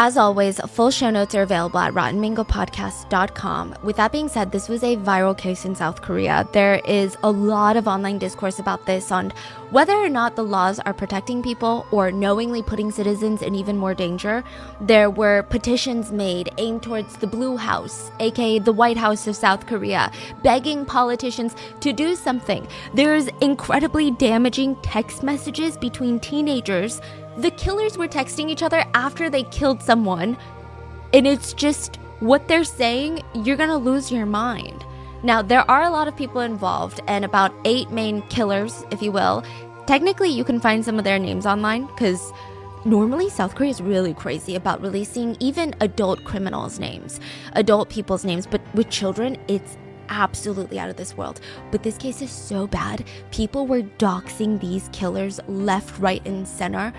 As always, full show notes are available at rottenmangopodcast.com. With that being said, this was a viral case in South Korea. There is a lot of online discourse about this on whether or not the laws are protecting people or knowingly putting citizens in even more danger. There were petitions made aimed towards the Blue House, aka the White House of South Korea, begging politicians to do something. There's incredibly damaging text messages between teenagers. The killers were texting each other after they killed someone, and it's just what they're saying, you're gonna lose your mind. Now, there are a lot of people involved and about 8 main killers, if you will. Technically, you can find some of their names online because normally South Korea is really crazy about releasing even adult criminals' names, adult people's names, but with children, it's absolutely out of this world. But this case is so bad, people were doxing these killers left, right, and center.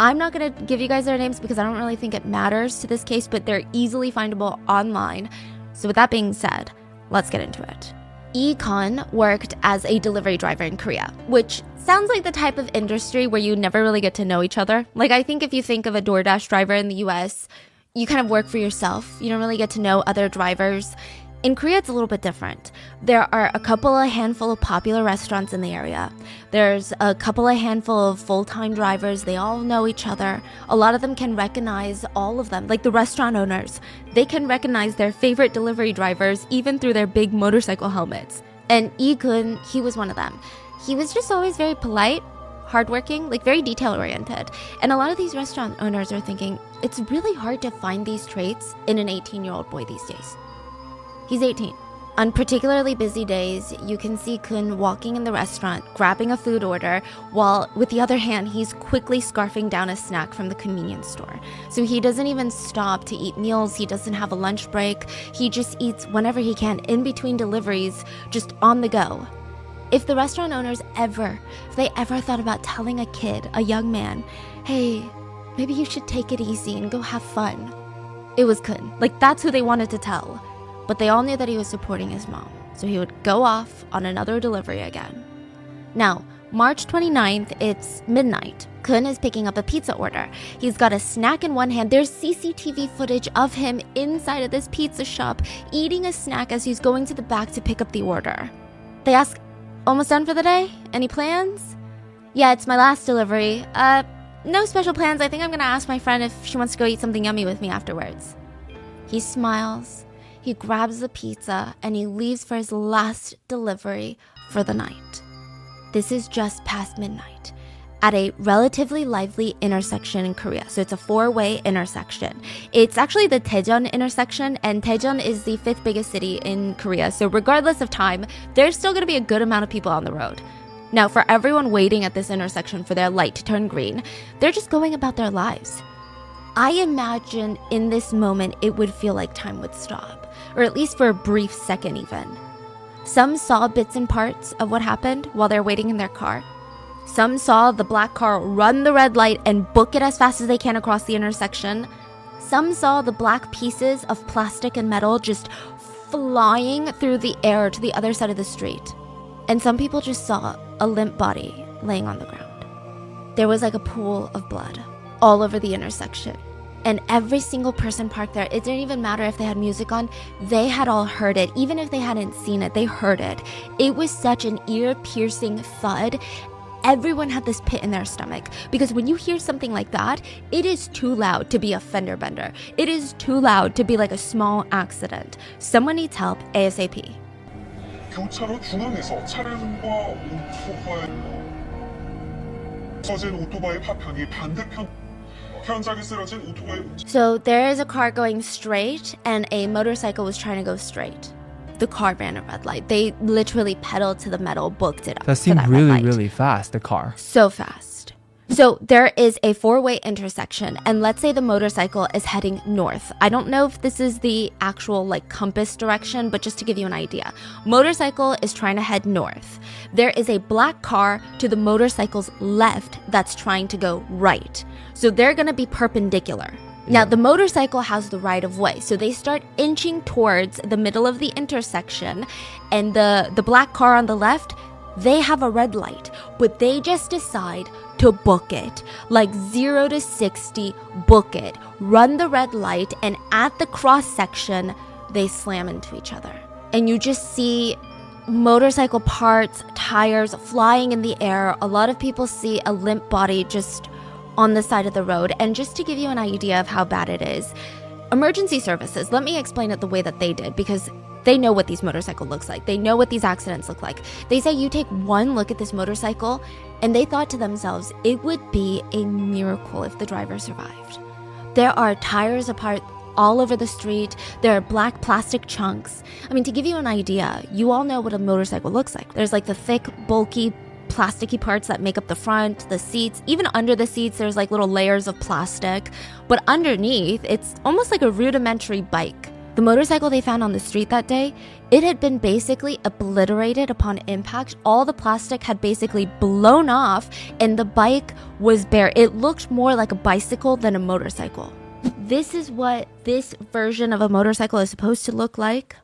I'm not going to give you guys their names because I don't really think it matters to this case, but they're easily findable online. So with that being said, let's get into it. Lee Kun worked as a delivery driver in Korea, which sounds like the type of industry where you never really get to know each other. Like, I think if you think of a DoorDash driver in the US, you kind of work for yourself. You don't really get to know other drivers. In Korea, it's a little bit different. There are a handful of popular restaurants in the area. There's a handful of full-time drivers. They all know each other. A lot of them can recognize all of them, like the restaurant owners. They can recognize their favorite delivery drivers even through their big motorcycle helmets. And Lee Kun, he was one of them. He was just always very polite, hardworking, like very detail-oriented. And a lot of these restaurant owners are thinking, it's really hard to find these traits in an 18-year-old boy these days. He's 18. On particularly busy days, you can see Kun walking in the restaurant, grabbing a food order, while with the other hand, he's quickly scarfing down a snack from the convenience store. So he doesn't even stop to eat meals. He doesn't have a lunch break. He just eats whenever he can in between deliveries, just on the go. If the restaurant owners ever thought about telling a kid, a young man, hey, maybe you should take it easy and go have fun, it was Kun. Like, that's who they wanted to tell. But they all knew that he was supporting his mom, so he would go off on another delivery again. Now, March 29th, it's midnight. Kun is picking up a pizza order. He's got a snack in one hand. There's CCTV footage of him inside of this pizza shop eating a snack as he's going to the back to pick up the order. They ask, almost done for the day? Any plans? Yeah, it's my last delivery. No special plans. I think I'm gonna ask my friend if she wants to go eat something yummy with me afterwards. He smiles. He grabs the pizza and he leaves for his last delivery for the night. This is just past midnight at a relatively lively intersection in Korea. So it's a 4-way intersection. It's actually the Daejeon intersection, and Daejeon is the 5th biggest city in Korea. So regardless of time, there's still going to be a good amount of people on the road. Now, for everyone waiting at this intersection for their light to turn green, they're just going about their lives. I imagine in this moment, it would feel like time would stop. Or at least for a brief second even. Some saw bits and parts of what happened while they're waiting in their car. Some saw the black car run the red light and book it as fast as they can across the intersection. Some saw the black pieces of plastic and metal just flying through the air to the other side of the street. And some people just saw a limp body laying on the ground. There was like a pool of blood all over the intersection. And every single person parked there, it didn't even matter if they had music on, they had all heard it. Even if they hadn't seen it, they heard it. It was such an ear-piercing thud. Everyone had this pit in their stomach. Because when you hear something like that, it is too loud to be a fender bender. It is too loud to be like a small accident. Someone needs help ASAP. 교차로 중앙에서 차량과 오토바이 써진 오토바이 파편이 반대편 현장에 쓰러진 오토바이. So there is a car going straight and a motorcycle was trying to go straight. The car ran a red light. They literally pedaled to the metal, booked it up. That seemed really fast, the car. So fast. So there is a 4-way intersection, and let's say the motorcycle is heading north. I don't know if this is the actual like compass direction, but just to give you an idea. Motorcycle is trying to head north. There is a black car to the motorcycle's left that's trying to go right. So they're gonna be perpendicular. Now, the motorcycle has the right of way, so they start inching towards the middle of the intersection, and the black car on the left, they have a red light, but they just decide to book it. Like 0 to 60, book it. Run the red light, and at the cross section, they slam into each other. And you just see motorcycle parts, tires flying in the air. A lot of people see a limp body just on the side of the road. And just to give you an idea of how bad it is, emergency services, let me explain it the way that they did, because they know what these motorcycles looks like. They know what these accidents look like. They say you take one look at this motorcycle, and they thought to themselves, it would be a miracle if the driver survived. There are tires apart all over the street. There are black plastic chunks. I mean, to give you an idea, you all know what a motorcycle looks like. There's like the thick, bulky, plasticky parts that make up the front, the seats. Even under the seats, there's like little layers of plastic. But underneath, it's almost like a rudimentary bike. The motorcycle they found on the street that day, it had been basically obliterated upon impact. All the plastic had basically blown off, and the bike was bare. It looked more like a bicycle than a motorcycle. This is what this version of a motorcycle is supposed to look like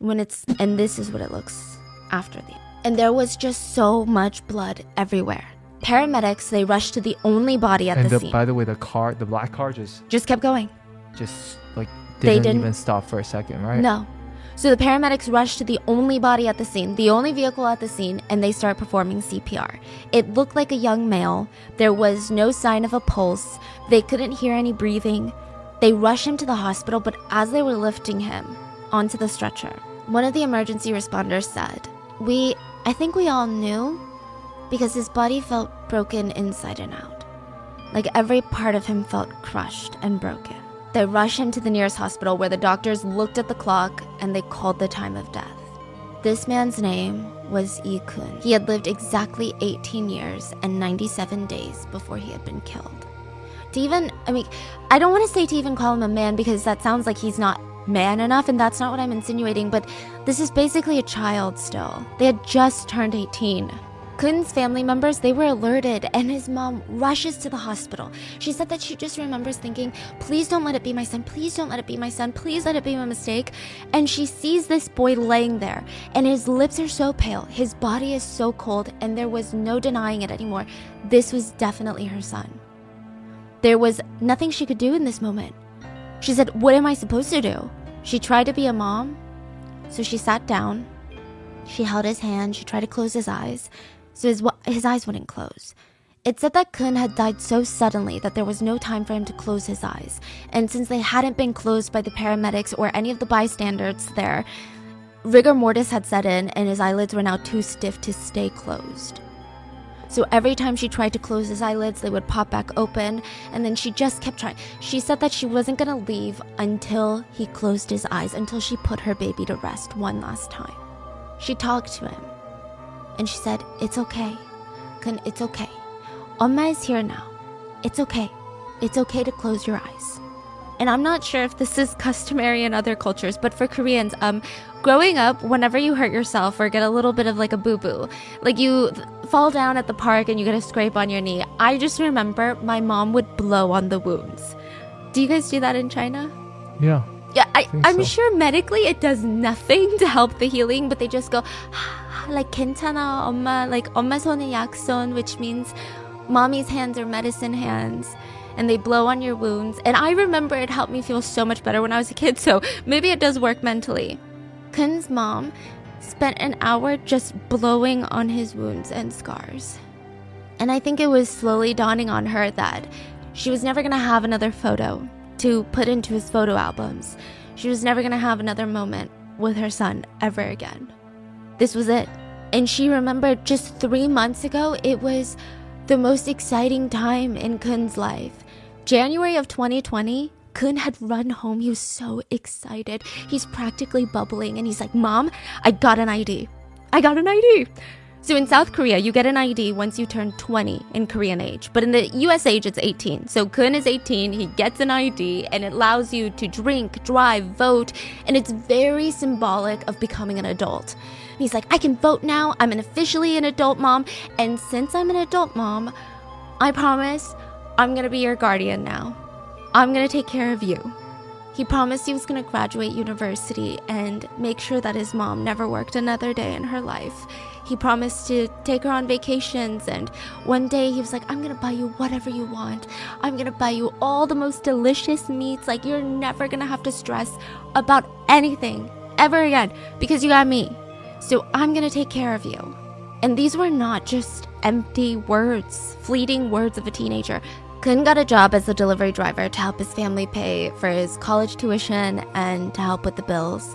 and this is what it looks after the. And there was just so much blood everywhere. Paramedics, they rushed to the only body at the scene. By the way, the black car just kept going. Just like They didn't didn't even stop for a second, right? No. So the paramedics rushed to the only body at the scene, the only vehicle at the scene, and they start performing CPR. It looked like a young male. There was no sign of a pulse. They couldn't hear any breathing. They rushed him to the hospital, but as they were lifting him onto the stretcher, one of the emergency responders said, I think we all knew, because his body felt broken inside and out. Like every part of him felt crushed and broken. They rushed him to the nearest hospital, where the doctors looked at the clock and they called the time of death. This man's name was Lee Kun. He had lived exactly 18 years and 97 days before he had been killed. I don't want to say to even call him a man, because that sounds like he's not man enough, and that's not what I'm insinuating, but this is basically a child still. They had just turned 18. Kun's family members, they were alerted, and his mom rushes to the hospital. She said that she just remembers thinking, please don't let it be my son, please don't let it be my son, please let it be my mistake. And she sees this boy laying there, and his lips are so pale, his body is so cold, and there was no denying it anymore. This was definitely her son. There was nothing she could do in this moment. She said, what am I supposed to do? She tried to be a mom, so she sat down. She held his hand, she tried to close his eyes, so his eyes wouldn't close. It said that Kun had died so suddenly that there was no time for him to close his eyes. And since they hadn't been closed by the paramedics or any of the bystanders there, rigor mortis had set in, and his eyelids were now too stiff to stay closed. So every time she tried to close his eyelids, they would pop back open, and then she just kept trying. She said that she wasn't gonna leave until he closed his eyes, until she put her baby to rest one last time. She talked to him, and she said, it's okay. Kun, it's okay. Oma is here now. It's okay. It's okay to close your eyes. And I'm not sure if this is customary in other cultures, but for Koreans, growing up, whenever you hurt yourself or get a little bit of like a boo-boo, like you fall down at the park and you get a scrape on your knee, I just remember my mom would blow on the wounds. Do you guys do that in China? Yeah. Yeah, I'm so. sure medically it does nothing to help the healing, but they just go, like, 괜찮아, 엄마, like, 엄마 손에 약손, which means mommy's hands are medicine hands. And they blow on your wounds. And I remember it helped me feel so much better when I was a kid, so maybe it does work mentally. Kun's mom spent an hour just blowing on his wounds and scars. And I think it was slowly dawning on her that she was never gonna have another photo to put into his photo albums. She was never gonna have another moment with her son ever again. This was it. And she remembered just 3 months ago, it was the most exciting time in Kun's life. January of 2020, Kun had run home. He was so excited. He's practically bubbling, and he's like, Mom, I got an ID. I got an ID. So in South Korea, you get an ID once you turn 20 in Korean age. But in the US age, it's 18. So Kun is 18, he gets an ID, and it allows you to drink, drive, vote, and it's very symbolic of becoming an adult. And he's like, I can vote now. I'm officially an adult mom. And since I'm an adult mom, I promise I'm going to be your guardian now. I'm going to take care of you. He promised he was going to graduate university and make sure that his mom never worked another day in her life. He promised to take her on vacations, and one day he was like, I'm going to buy you whatever you want. I'm going to buy you all the most delicious meats. Like, you're never going to have to stress about anything ever again because you got me. So I'm going to take care of you. And these were not just empty words, fleeting words of a teenager. Kun got a job as a delivery driver to help his family pay for his college tuition and to help with the bills.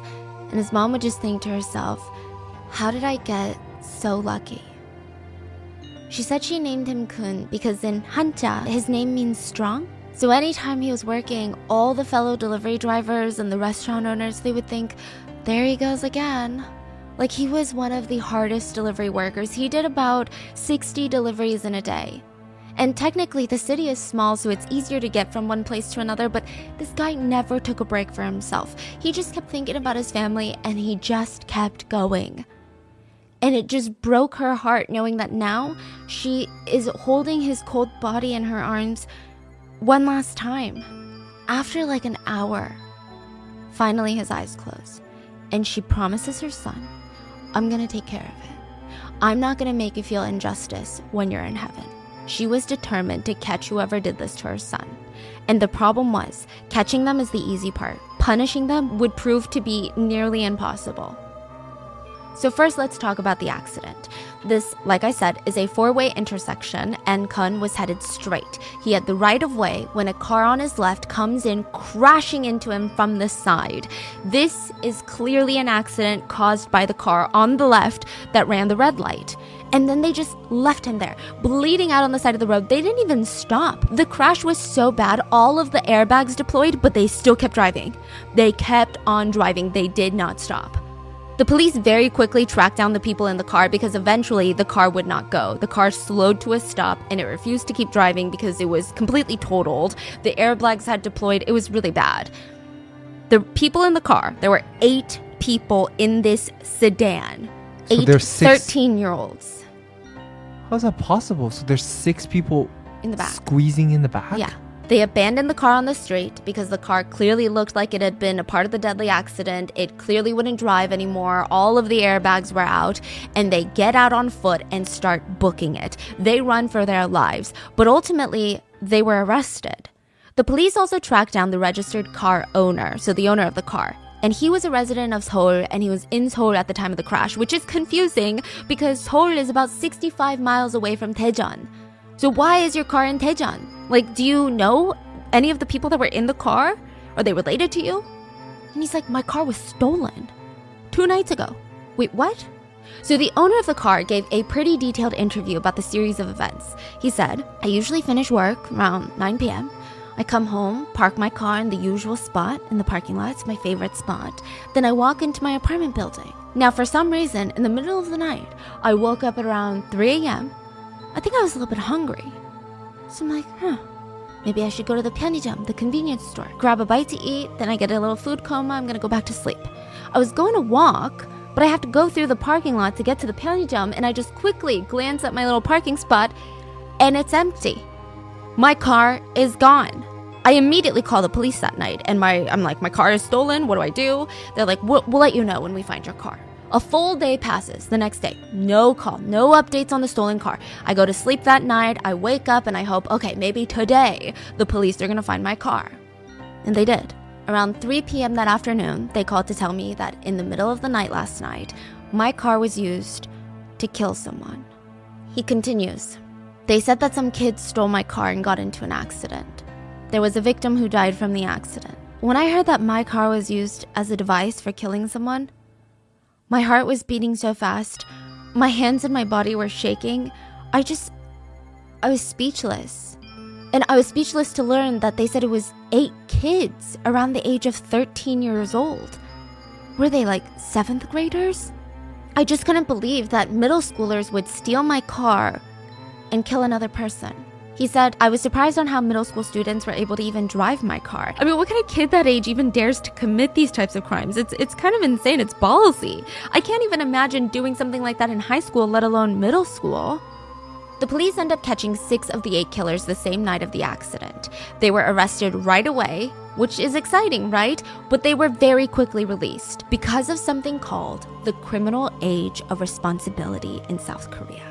And his mom would just think to herself, how did I get so lucky? She said she named him Kun because in Hanja, his name means strong. So anytime he was working, all the fellow delivery drivers and the restaurant owners, they would think, there he goes again. Like, he was one of the hardest delivery workers. He did about 60 deliveries in a day. And technically, the city is small, so it's easier to get from one place to another, but this guy never took a break for himself. He just kept thinking about his family, and he just kept going. And it just broke her heart knowing that now she is holding his cold body in her arms one last time. After like an hour, finally his eyes close, and she promises her son, I'm gonna take care of it. I'm not gonna make you feel injustice when you're in heaven. She was determined to catch whoever did this to her son. And the problem was, catching them is the easy part. Punishing them would prove to be nearly impossible. So first, let's talk about the accident. This, like I said, is a four-way intersection, and Kun was headed straight. He had the right of way when a car on his left comes in, crashing into him from the side. This is clearly an accident caused by the car on the left that ran the red light. And then they just left him there, bleeding out on the side of the road. They didn't even stop. The crash was so bad, all of the airbags deployed, but they still kept driving. They kept on driving. They did not stop. The police very quickly tracked down the people in the car because eventually the car would not go. The car slowed to a stop and it refused to keep driving because it was completely totaled. The airbags had deployed. It was really bad. The people in the car, there were 8 people in this sedan. So 8 there's 6 13-year-olds How's that possible? So there's 6 people in the back. squeezing in the back? Yeah. They abandoned the car on the street because the car clearly looked like it had been a part of the deadly accident. It clearly wouldn't drive anymore. All of the airbags were out, and they get out on foot and start booking it. They run for their lives, but ultimately they were arrested. The police also tracked down the registered car owner, so the owner of the car. And he was a resident of Seoul, and he was in Seoul at the time of the crash, which is confusing because Seoul is about 65 miles away from Daejeon. So why is your car in Daejeon? Like, do you know any of the people that were in the car? Are they related to you? And he's like, my car was stolen 2 nights ago. Wait, what? So the owner of the car gave a pretty detailed interview about the series of events. He said, I usually finish work around 9 p.m. I come home, park my car in the usual spot in the parking lot. It's my favorite spot. Then I walk into my apartment building. Now, for some reason, in the middle of the night, I woke up at around 3 a.m. I think I was a little bit hungry. So I'm like, maybe I should go to the 편의점, the convenience store, grab a bite to eat, then I get a little food coma, I'm gonna go back to sleep. I was going to walk, but I have to go through the parking lot to get to the 편의점, and I just quickly glance at my little parking spot, and it's empty. My car is gone. I immediately call the police that night, and I'm like, my car is stolen, what do I do? They're like, we'll let you know when we find your car. A full day passes the next day. No call, no updates on the stolen car. I go to sleep that night, I wake up and I hope, okay, maybe today the police are gonna find my car. And they did. Around 3 p.m. that afternoon, they called to tell me that in the middle of the night last night, my car was used to kill someone. He continues. They said that some kids stole my car and got into an accident. There was a victim who died from the accident. When I heard that my car was used as a device for killing someone, my heart was beating so fast. My hands and my body were shaking. I was speechless. And I was speechless to learn that they said it was 8 kids around the age of 13 years old. Were they like 7th graders? I just couldn't believe that middle schoolers would steal my car and kill another person. He said, I was surprised on how middle school students were able to even drive my car. I mean, what kind of kid that age even dares to commit these types of crimes? It's kind of insane. It's ballsy. I can't even imagine doing something like that in high school, let alone middle school. The police end up catching 6 of the 8 killers the same night of the accident. They were arrested right away. which is exciting, right? But they were very quickly released because of something called the criminal age of responsibility in South Korea.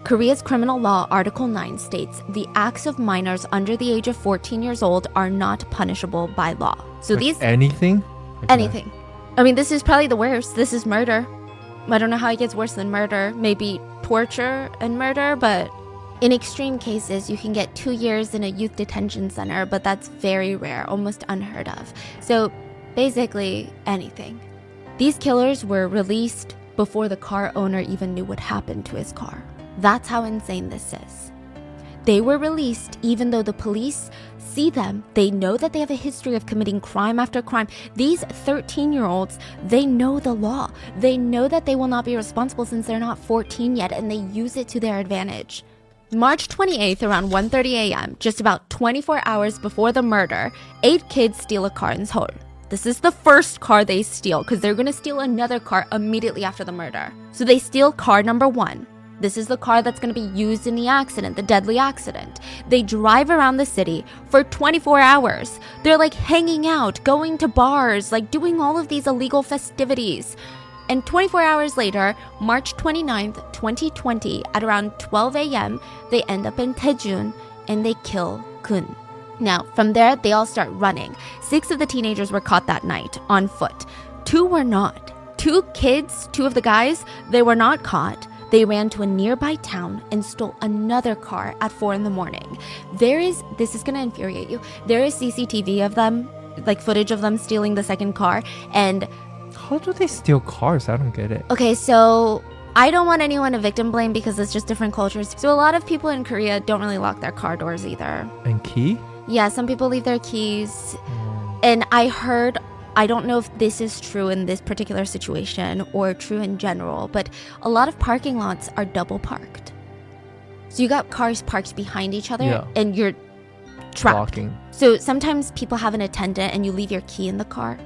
Korea's criminal law Article 9 states the acts of minors under the age of 14 years old are not punishable by law. So Like these anything? Like anything. I mean, this is probably the worst. This is murder. I don't know how it gets worse than murder. Maybe torture and murder, but in extreme cases, you can get 2 years in a youth detention center, but that's very rare, almost unheard of. So basically, anything. These killers were released before the car owner even knew what happened to his car. That's how insane this is. They were released even though the police see them. They know that they have a history of committing crime after crime. These 13-year-olds, they know the law. They know that they will not be responsible since they're not 14 yet, and they use it to their advantage. March 28th, around 1:30 a.m., just about 24 hours before the murder, 8 kids steal a car in Seoul. This is the first car they steal because they're going to steal another car immediately after the murder. So they steal car number 1. This is the car that's going to be used in the accident, the deadly accident. They drive around the city for 24 hours. They're like hanging out, going to bars, like doing all of these illegal festivities. And 24 hours later, March 29th, 2020, at around 12 a.m., they end up in Daejeon and they kill Kun. Now, from there, they all start running. 6 of the teenagers were caught that night on foot. 2 were not. 2 kids, 2 of the guys, they were not caught. They ran to a nearby town and stole another car at 4 in the morning. This is gonna infuriate you, there is CCTV of them, like footage of them stealing the second car, and How do they steal cars? I don't get it. okay, so I don't want anyone to victim blame because it's just different cultures. So a lot of people in Korea don't really lock their car doors either. And key? Yeah, some people leave their keys. And I don't know if this is true in this particular situation or true in general, but a lot of parking lots are double parked. So you got cars parked behind each other Yeah. and you're trapped. Blocking. So sometimes people have an attendant and you leave your key in the car.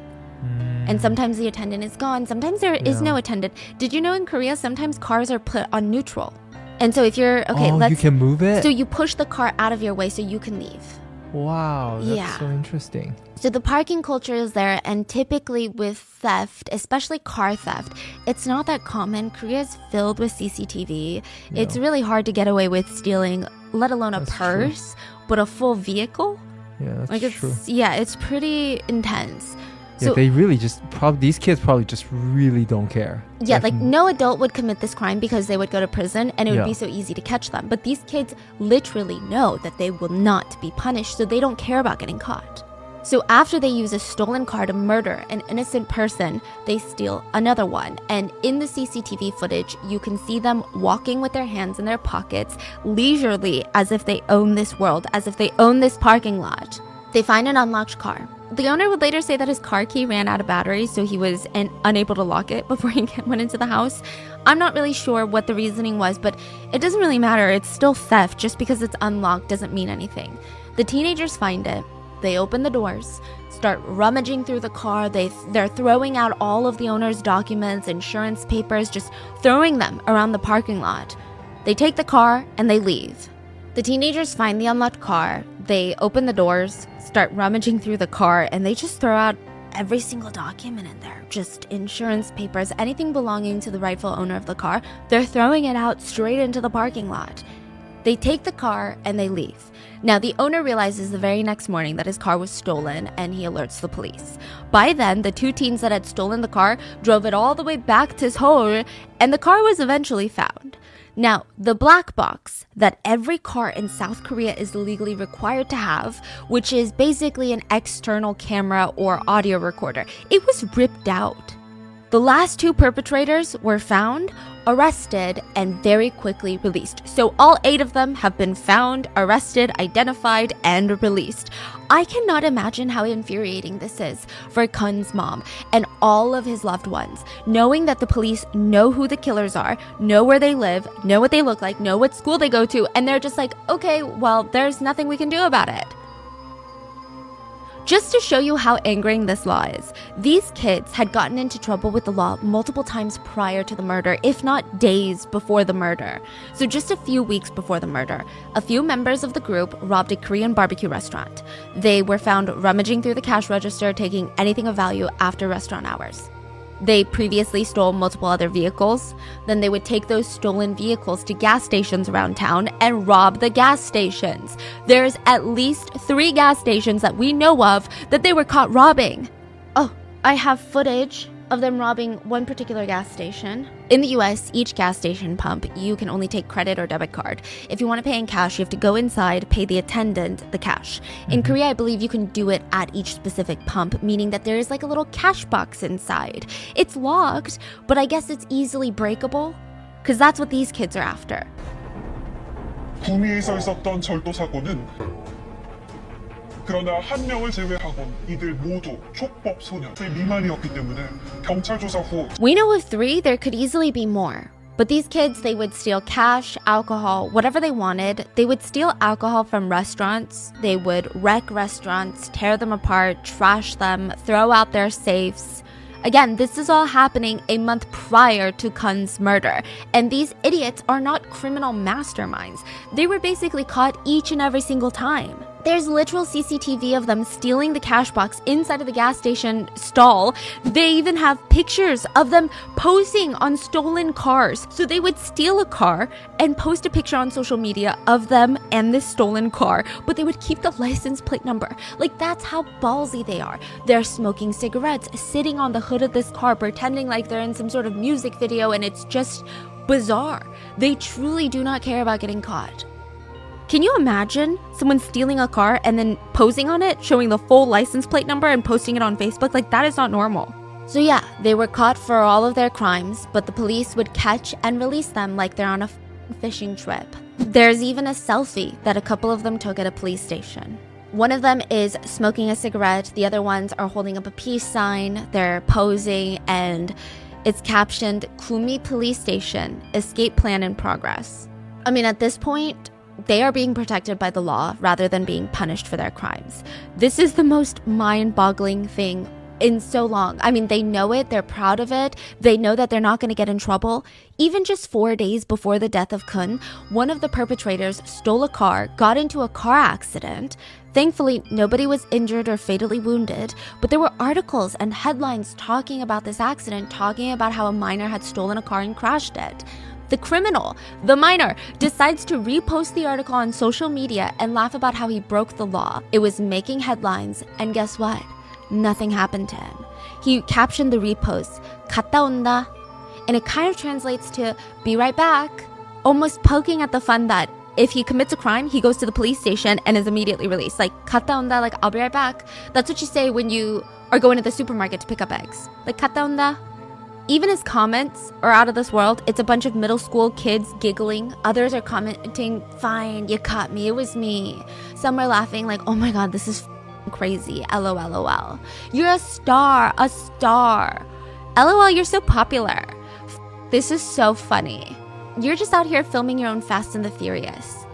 And sometimes the attendant is gone. Sometimes there is Yeah. no attendant. Did you know in Korea, sometimes cars are put on neutral? And so if you're, okay, Oh, you can move it? so you push the car out of your way so you can leave. Wow, that's Yeah. so interesting. So the parking culture is there, and typically with theft, especially car theft, it's not that common. Korea is filled with CCTV. It's really hard to get away with stealing, let alone a That's true. purse, but a full vehicle? Yeah, that's Like true. it's pretty intense. Yeah, So they really just these kids probably just really don't care. yeah, like no adult would commit this crime because they would go to prison and it would Yeah. be so easy to catch them. But these kids literally know that they will not be punished, so they don't care about getting caught. So after they use a stolen car to murder an innocent person, they steal another one. And in the CCTV footage, you can see them walking with their hands in their pockets, leisurely, as if they own this world, as if they own this parking lot. They find an unlocked car. The owner would later say that his car key ran out of battery, so he was unable to lock it before he went into the house. I'm not really sure what the reasoning was, but it doesn't really matter. It's still theft. Just because it's unlocked doesn't mean anything. The teenagers find it. They open the doors, start rummaging through the car. They're throwing out all of the owner's documents, insurance papers, just throwing them around the parking lot. They take the car and they leave. The teenagers find the unlocked car. They open the doors, start rummaging through the car, and they just throw out every single document in there. Just insurance papers, anything belonging to the rightful owner of the car. They're throwing it out straight into the parking lot. They take the car and they leave. Now, the owner realizes the very next morning that his car was stolen and he alerts the police. By then, the 2 teens that had stolen the car drove it all the way back to Seoul, and the car was eventually found. Now, the black box that every car in South Korea is legally required to have, which is basically an external camera or audio recorder, it was ripped out. The last 2 perpetrators were found, arrested, and very quickly released. So all 8 of them have been found, arrested, identified, and released. I cannot imagine how infuriating this is for Kun's mom and all of his loved ones, knowing that the police know who the killers are, know where they live, know what they look like, know what school they go to, and they're just like, okay, well, there's nothing we can do about it. Just to show you how angering this law is, these kids had gotten into trouble with the law multiple times prior to the murder, if not days before the murder. So just a few weeks before the murder, a few members of the group robbed a Korean barbecue restaurant. They were found rummaging through the cash register, taking anything of value after restaurant hours. They previously stole multiple other vehicles. Then they would take those stolen vehicles to gas stations around town and rob the gas stations. There's at least 3 gas stations that we know of that they were caught robbing. Oh, I have footage of them robbing one particular gas station. In the US, each gas station pump, you can only take credit or debit card. If you want to pay in cash, you have to go inside, pay the attendant the cash. In Korea, I believe you can do it at each specific pump, meaning that there is like a little cash box inside. It's locked, but I guess it's easily breakable, because that's what these kids are after. 구미에서 있었던 절도 사고는 그러나 한 명을 제외하곤 이들 모두 촉법 소년 미만이었기 때문에 경찰 조사 후 We know of 3, there could easily be more. But these kids, they would steal cash, alcohol, whatever they wanted. They would steal alcohol from restaurants. They would wreck restaurants, tear them apart, trash them, throw out their safes. Again, this is all happening a month prior to Kun's murder. And these idiots are not criminal masterminds. They were basically caught each and every single time. There's literal CCTV of them stealing the cash box inside of the gas station stall. They even have pictures of them posing on stolen cars. So they would steal a car and post a picture on social media of them and this stolen car, but they would keep the license plate number. Like, that's how ballsy they are. They're smoking cigarettes, sitting on the hood of this car, pretending like they're in some sort of music video, and it's just bizarre. They truly do not care about getting caught. Can you imagine someone stealing a car and then posing on it, showing the full license plate number and posting it on Facebook? Like, that is not normal. So yeah, they were caught for all of their crimes, but the police would catch and release them like they're on a fishing trip. There's even a selfie that a couple of them took at a police station. One of them is smoking a cigarette, the other ones are holding up a peace sign, they're posing, and it's captioned, Kumi Police Station, Escape Plan in Progress. I mean, at this point, they are being protected by the law rather than being punished for their crimes. This is the most mind-boggling thing in so long. I mean, they know it, they're proud of it, they know that they're not going to get in trouble. Even just 4 days before the death of Kun, one of the perpetrators stole a car, got into a car accident. Thankfully, nobody was injured or fatally wounded, but there were articles and headlines talking about this accident, talking about how a minor had stolen a car and crashed it. The criminal, the minor, decides to repost the article on social media and laugh about how he broke the law. It was making headlines, and guess what? Nothing happened to him. He captioned the repost, 갔다 온다, and it kind of translates to be right back, almost poking at the fun that if he commits a crime, he goes to the police station and is immediately released. Like, 갔다 온다, like, I'll be right back. That's what you say when you are going to the supermarket to pick up eggs. Like, 갔다 온다. Even his comments are out of this world. It's a bunch of middle school kids giggling. Others are commenting, fine, you caught me, it was me. Some are laughing like, oh my god, this is crazy, LOL. You're a star, a star. LOL, you're so popular. This is so funny. You're just out here filming your own Fast and the Furious.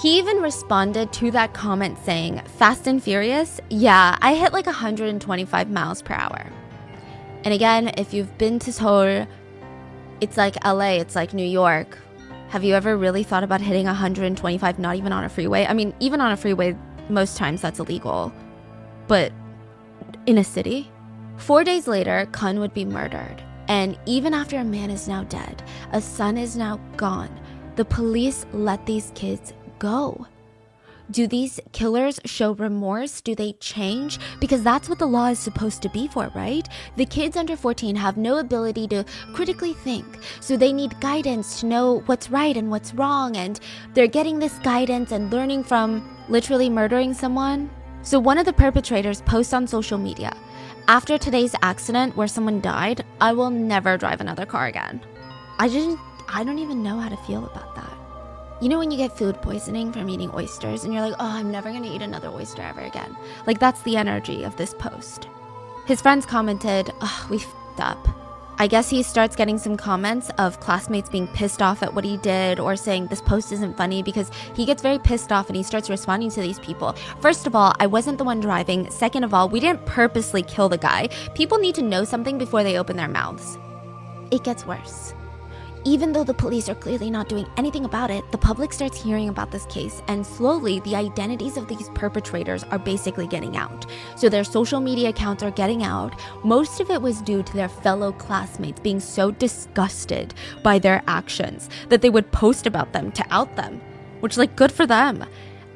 He even responded to that comment saying, Fast and Furious? Yeah, I hit like 125 miles per hour. And again, if you've been to Seoul, it's like LA, it's like New York. Have you ever really thought about hitting 125, not even on a freeway? I mean, even on a freeway, most times that's illegal. But in a city? 4 days later, Kun would be murdered. And even after a man is now dead, a son is now gone, the police let these kids go. Do these killers show remorse? Do they change? Because that's what the law is supposed to be for, right? The kids under 14 have no ability to critically think, so they need guidance to know what's right and what's wrong, and they're getting this guidance and learning from literally murdering someone. So one of the perpetrators posts on social media, after today's accident where someone died, I will never drive another car again. I don't even know how to feel about that. You know when you get food poisoning from eating oysters and you're like, oh, I'm never gonna eat another oyster ever again. Like, that's the energy of this post. His friends commented, oh, we f***ed up. I guess he starts getting some comments of classmates being pissed off at what he did or saying this post isn't funny because he gets very pissed off and he starts responding to these people. First of all, I wasn't the one driving. Second of all, we didn't purposely kill the guy. People need to know something before they open their mouths. It gets worse. Even though the police are clearly not doing anything about it, the public starts hearing about this case, and slowly the identities of these perpetrators are basically getting out. So their social media accounts are getting out. Most of it was due to their fellow classmates being so disgusted by their actions that they would post about them to out them, which, like, good for them.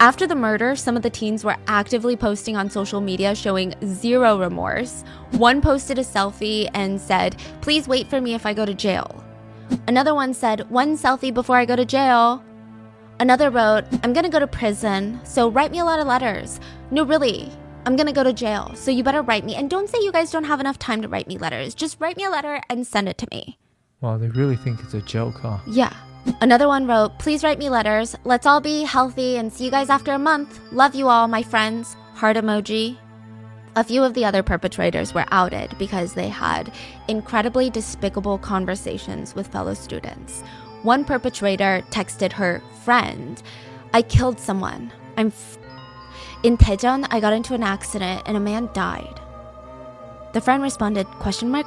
After the murder, some of the teens were actively posting on social media showing zero remorse. One posted a selfie and said, "Please wait for me if I go to jail." Another one said, "One selfie before I go to jail." Another wrote, "I'm gonna go to prison, so write me a lot of letters." No, really, I'm gonna go to jail, so you better write me. And don't say you guys don't have enough time to write me letters. Just write me a letter and send it to me. Wow, they really think it's a joke, huh? Yeah. Another one wrote, "Please write me letters. Let's all be healthy and see you guys after a month. Love you all, my friends." Heart emoji. A few of the other perpetrators were outed because they had incredibly despicable conversations with fellow students. One perpetrator texted her friend, "I killed someone. In Daejeon, I got into an accident and a man died." The friend responded, question mark?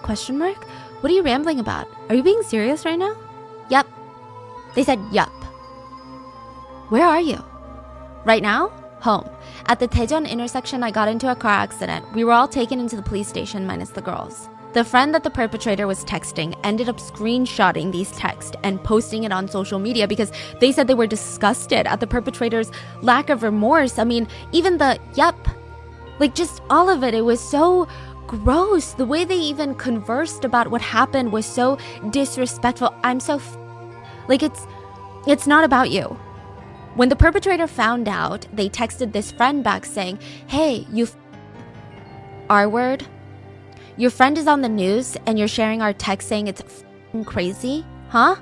What are you rambling about? Are you being serious right now? Yep. They said, yup. Where are you? Right now? Home. At the Daejeon intersection, I got into a car accident. We were all taken into the police station minus the girls. The friend that the perpetrator was texting ended up screenshotting these texts and posting it on social media because they said they were disgusted at the perpetrator's lack of remorse. I mean, even the yup, like just all of it, it was so gross. The way they even conversed about what happened was so disrespectful. I'm so like it's not about you. When the perpetrator found out, they texted this friend back saying, "Hey, you R word. Your friend is on the news and you're sharing our text saying it's crazy? Huh?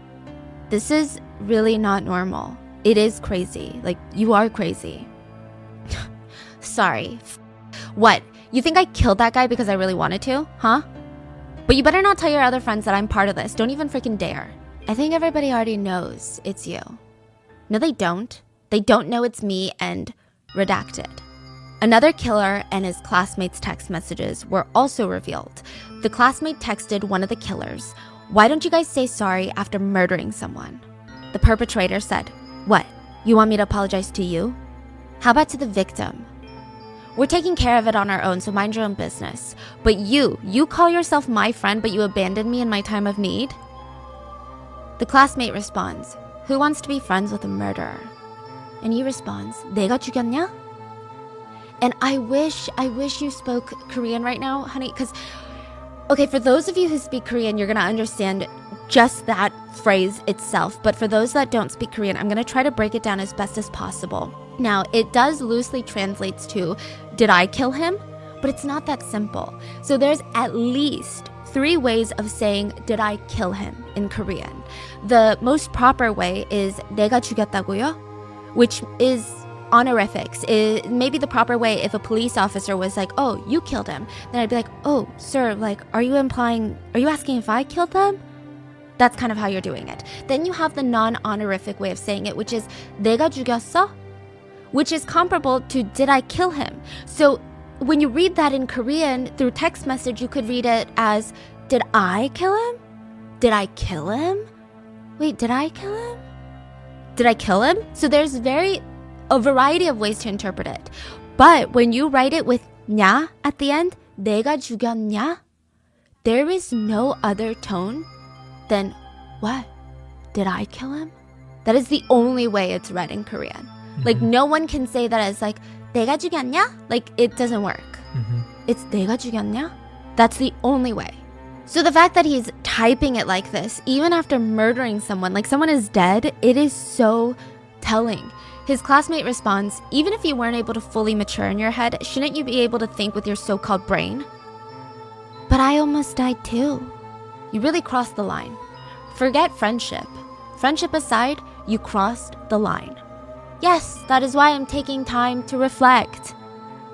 This is really not normal. It is crazy. Like, you are crazy." Sorry. What? You think I killed that guy because I really wanted to? Huh? But you better not tell your other friends that I'm part of this. Don't even freaking dare. I think everybody already knows it's you. No, they don't. They don't know it's me and redacted. Another killer and his classmates' text messages were also revealed. The classmate texted one of the killers, "Why don't you guys say sorry after murdering someone?" The perpetrator said, "What? You want me to apologize to you? How about to the victim? We're taking care of it on our own, so mind your own business. But you call yourself my friend, but you abandoned me in my time of need?" The classmate responds, "Who wants to be friends with a murderer?" And he responds, "내가 죽였냐?" And I wish you spoke Korean right now, honey, because, okay, for those of you who speak Korean, you're going to understand just that phrase itself. But for those that don't speak Korean, I'm going to try to break it down as best as possible. Now, it does loosely translates to, did I kill him? But it's not that simple. So there's at least 3 ways of saying, did I kill him in Korean. The most proper way is 내가 죽였다고요? Which is honorifics. Maybe the proper way if a police officer was like, "Oh, you killed him," then I'd be like, "Oh, sir, like, are you asking if I killed them?" That's kind of how you're doing it. Then you have the non-honorific way of saying it, which is 내가 죽였어? Which is comparable to did I kill him? So when you read that in Korean through text message, you could read it as, did I kill him? Did I kill him? Wait, did I kill him? Did I kill him? So there's a variety of ways to interpret it. But when you write it with 냐 at the end, 내가 죽였냐? There is no other tone than, what? Did I kill him? That is the only way it's read in Korean. Mm-hmm. Like, no one can say that as like, 내가 죽였냐? Like, it doesn't work. Mm-hmm. It's 내가 죽였냐? That's the only way. So the fact that he's typing it like this, even after murdering someone, like someone is dead, it is so telling. His classmate responds, "Even if you weren't able to fully mature in your head, shouldn't you be able to think with your so-called brain?" But I almost died too. You really crossed the line. Forget friendship. Friendship aside, you crossed the line. Yes, that is why I'm taking time to reflect.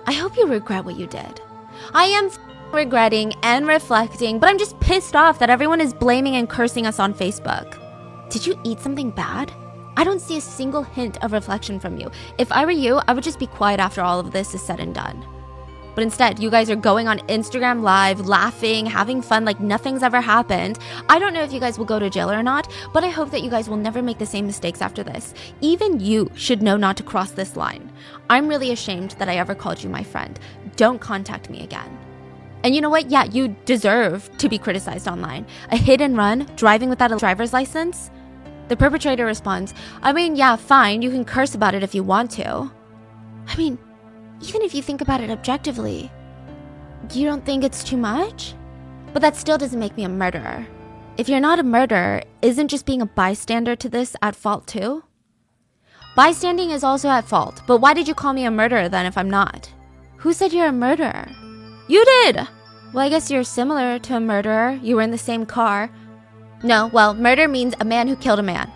I hope you regret what you did. I am regretting and reflecting, but I'm just pissed off that everyone is blaming and cursing us on Facebook. Did you eat something bad? I don't see a single hint of reflection from you. If I were you, I would just be quiet after all of this is said and done. But instead, you guys are going on Instagram Live, laughing, having fun like nothing's ever happened. I don't know if you guys will go to jail or not, but I hope that you guys will never make the same mistakes after this. Even you should know not to cross this line. I'm really ashamed that I ever called you my friend. Don't contact me again. And you know what? Yeah, you deserve to be criticized online. A hit and run, driving without a driver's license? The perpetrator responds, I mean, yeah, fine, you can curse about it if you want to. I mean, even if you think about it objectively, you don't think it's too much? But that still doesn't make me a murderer. If you're not a murderer, isn't just being a bystander to this at fault too? Bystanding is also at fault, but why did you call me a murderer then if I'm not? Who said you're a murderer? You did! Well, I guess you're similar to a murderer. You were in the same car. No, well, murder means a man who killed a man.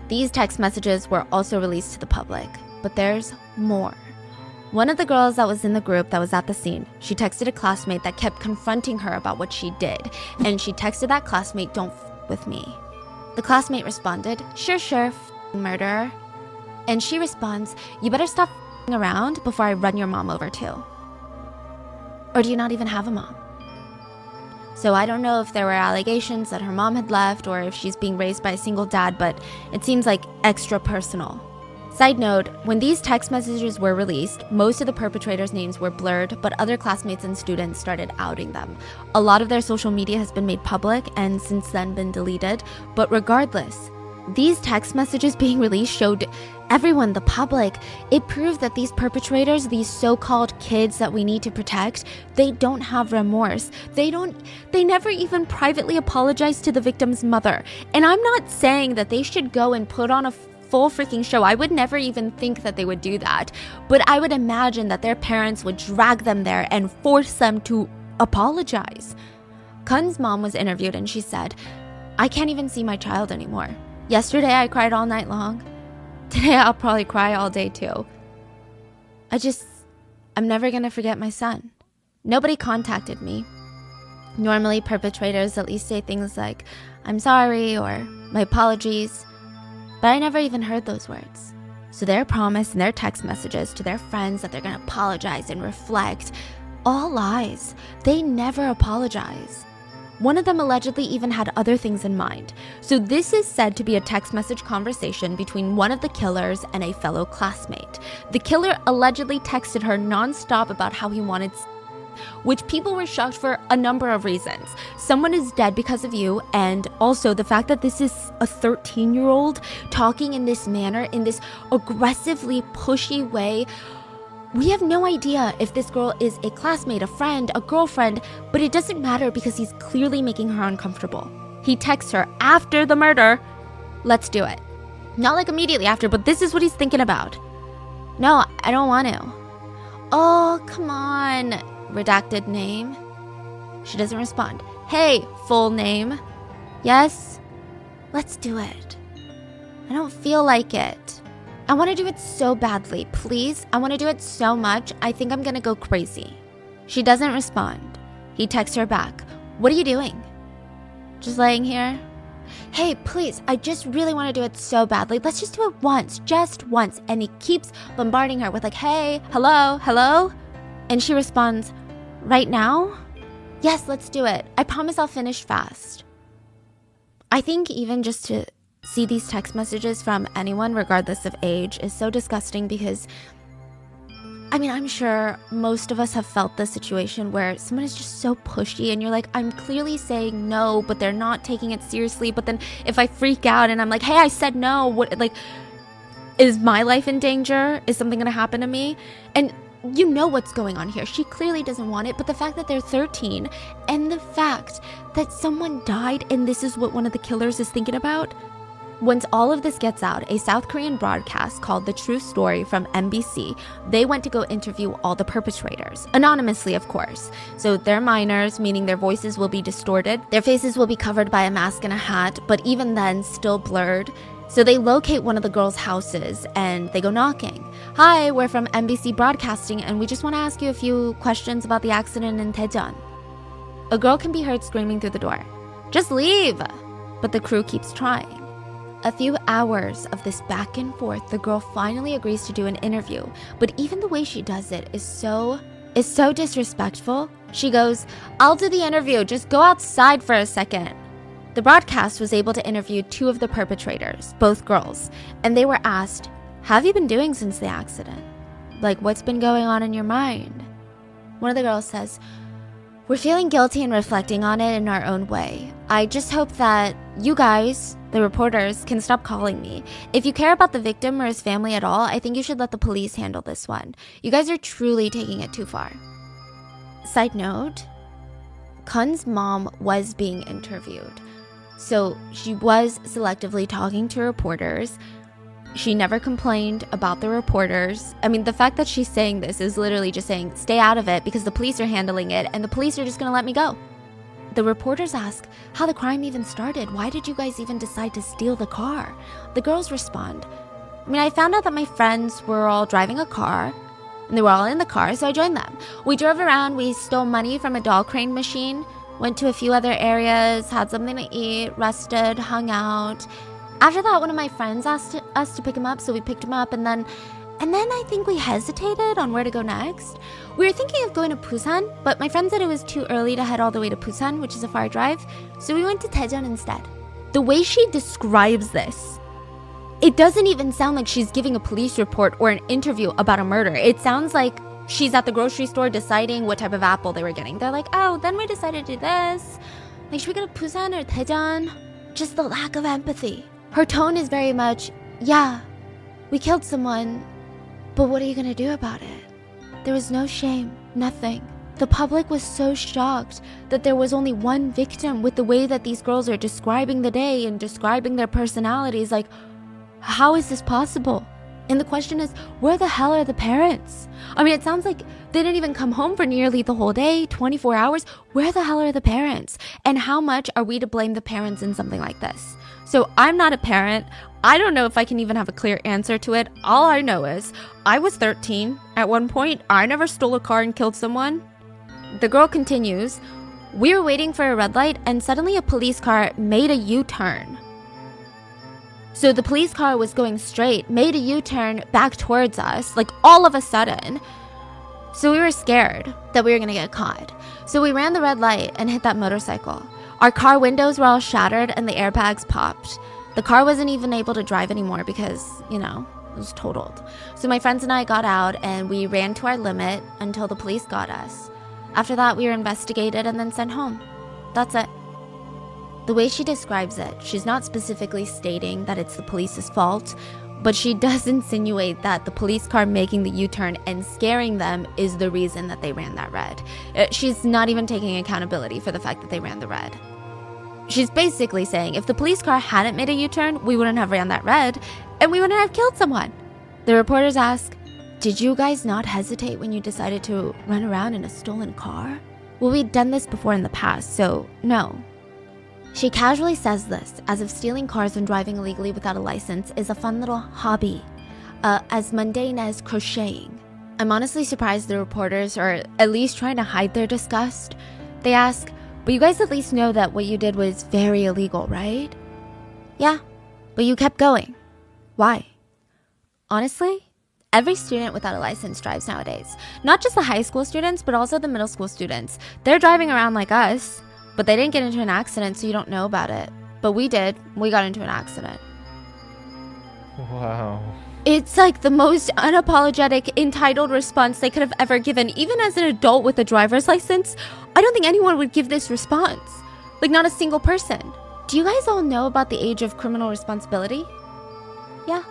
These text messages were also released to the public, but there's more. One of the girls that was in the group that was at the scene, she texted a classmate that kept confronting her about what she did, and she texted that classmate, don't f with me. The classmate responded, sure, murderer. And she responds, you better stop f***ing around before I run your mom over too. Or do you not even have a mom? So I don't know if there were allegations that her mom had left or if she's being raised by a single dad, but it seems like extra personal. Side note, when these text messages were released, most of the perpetrators' names were blurred, but other classmates and students started outing them. A lot of their social media has been made public and since then been deleted, but regardless, these text messages being released showed everyone, the public, it proved that these perpetrators, these so-called kids that we need to protect, they don't have remorse. They never even privately apologize to the victim's mother. And I'm not saying that they should go and put on a full freaking show. I would never even think that they would do that. But I would imagine that their parents would drag them there and force them to apologize. Kun's mom was interviewed and she said, I can't even see my child anymore. Yesterday I cried all night long. Today I'll probably cry all day too. I'm never gonna forget my son. Nobody contacted me. Normally perpetrators at least say things like, I'm sorry or my apologies, but I never even heard those words. So their promise and their text messages to their friends that they're gonna apologize and reflect, all lies. They never apologize. One of them allegedly even had other things in mind. So this is said to be a text message conversation between one of the killers and a fellow classmate. The killer allegedly texted her nonstop about how he wanted which people were shocked for a number of reasons. Someone is dead because of you, and also the fact that this is a 13-year-old talking in this manner, in this aggressively pushy way. We have no idea if this girl is a classmate, a friend, a girlfriend, but it doesn't matter because he's clearly making her uncomfortable. He texts her after the murder, let's do it. Not like immediately after, but this is what he's thinking about. No, I don't want to. Oh, come on. Redacted name. She doesn't respond. Hey, full name. Yes? Let's do it. I don't feel like it. I want to do it so badly. Please, I want to do it so much. I think I'm going to go crazy. She doesn't respond. He texts her back. What are you doing? Just laying here? Hey, please, I just really want to do it so badly. Let's just do it once, just once. And he keeps bombarding her with like, hey, hello? And she responds, right now? Yes, let's do it. I promise I'll finish fast. I think even just to see these text messages from anyone, regardless of age, is so disgusting because, I mean, I'm sure most of us have felt this situation where someone is just so pushy and you're like, I'm clearly saying no, but they're not taking it seriously. But then if I freak out and I'm like, hey, I said no, what, like, is my life in danger? Is something gonna happen to me? And you know what's going on here. She clearly doesn't want it, but the fact that they're 13 and the fact that someone died and this is what one of the killers is thinking about. Once all of this gets out, a South Korean broadcast called The True Story from MBC, they went to go interview all the perpetrators, anonymously of course. So they're minors, meaning their voices will be distorted, their faces will be covered by a mask and a hat, but even then still blurred. So they locate one of the girls' houses and they go knocking. Hi, we're from NBC Broadcasting and we just want to ask you a few questions about the accident in Daejeon. A girl can be heard screaming through the door, "Just leave!" But the crew keeps trying. A few hours of this back and forth, the girl finally agrees to do an interview, but even the way she does it is so disrespectful. She goes, "I'll do the interview, just go outside for a second." The broadcast was able to interview two of the perpetrators, both girls, and they were asked, "How have you been doing since the accident? Like, what's been going on in your mind?" One of the girls says, "We're feeling guilty and reflecting on it in our own way. I just hope that you guys, the reporters, can stop calling me. If you care about the victim or his family at all, I think you should let the police handle this one. You guys are truly taking it too far." Side note, Kun's mom was being interviewed. So she was selectively talking to reporters. She never complained about the reporters. I mean, the fact that she's saying this is literally just saying, stay out of it because the police are handling it and the police are just gonna let me go. The reporters ask how the crime even started. Why did you guys even decide to steal the car? The girls respond, I mean, I found out that my friends were all driving a car and they were all in the car, so I joined them. We drove around, we stole money from a doll crane machine, went to a few other areas, had something to eat, rested, hung out. After that, one of my friends asked us to pick him up, so we picked him up, and then I think we hesitated on where to go next. We were thinking of going to Busan, but my friend said it was too early to head all the way to Busan, which is a far drive, so we went to Daejeon instead. The way she describes this, it doesn't even sound like she's giving a police report or an interview about a murder. It sounds like she's at the grocery store deciding what type of apple they were getting. They're like, oh, then we decided to do this. Like, should we go to Busan or Daejeon? Just the lack of empathy. Her tone is very much, yeah, we killed someone, but what are you gonna do about it? There was no shame, nothing. The public was so shocked that there was only one victim with the way that these girls are describing the day and describing their personalities. Like, how is this possible? And the question is, where the hell are the parents? I mean, it sounds like they didn't even come home for nearly the whole day, 24 hours. Where the hell are the parents? And how much are we to blame the parents in something like this? So I'm not a parent. I don't know if I can even have a clear answer to it. All I know is I was 13. At one point, I never stole a car and killed someone. The girl continues, we were waiting for a red light and suddenly a police car made a U-turn. So the police car was going straight, made a U-turn back towards us, like all of a sudden. So we were scared that we were gonna get caught. So we ran the red light and hit that motorcycle. Our car windows were all shattered and the airbags popped. The car wasn't even able to drive anymore because, you know, it was totaled. So my friends and I got out and we ran to our limit until the police got us. After that, we were investigated and then sent home. That's it. The way she describes it, she's not specifically stating that it's the police's fault, but she does insinuate that the police car making the U-turn and scaring them is the reason that they ran that red. She's not even taking accountability for the fact that they ran the red. She's basically saying if the police car hadn't made a U-turn, we wouldn't have ran that red, and we wouldn't have killed someone. The reporters ask, did you guys not hesitate when you decided to run around in a stolen car? Well, we'd done this before in the past, so no. She casually says this, as if stealing cars and driving illegally without a license is a fun little hobby, as mundane as crocheting. I'm honestly surprised the reporters are at least trying to hide their disgust. They ask, but you guys at least know that what you did was very illegal, right? Yeah, but you kept going. Why? Honestly, every student without a license drives nowadays. Not just the high school students, but also the middle school students. They're driving around like us. But they didn't get into an accident, so you don't know about it. But we did. We got into an accident. Wow. It's like the most unapologetic, entitled response they could have ever given. Even as an adult with a driver's license, I don't think anyone would give this response. Like, not a single person. Do you guys all know about the age of criminal responsibility? Yeah.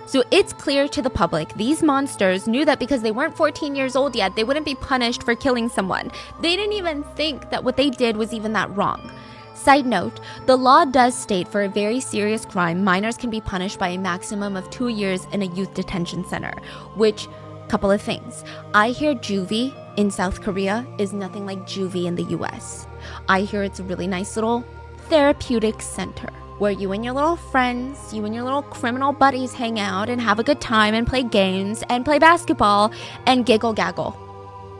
So it's clear to the public, these monsters knew that because they weren't 14 years old yet, they wouldn't be punished for killing someone. They didn't even think that what they did was even that wrong. Side note, the law does state for a very serious crime, minors can be punished by a maximum of 2 years in a youth detention center, which, couple of things. I hear juvie in South Korea is nothing like juvie in the US. I hear it's a really nice little therapeutic center. where you and your little friends, you and your little criminal buddies hang out and have a good time and play games and play basketball and giggle gaggle.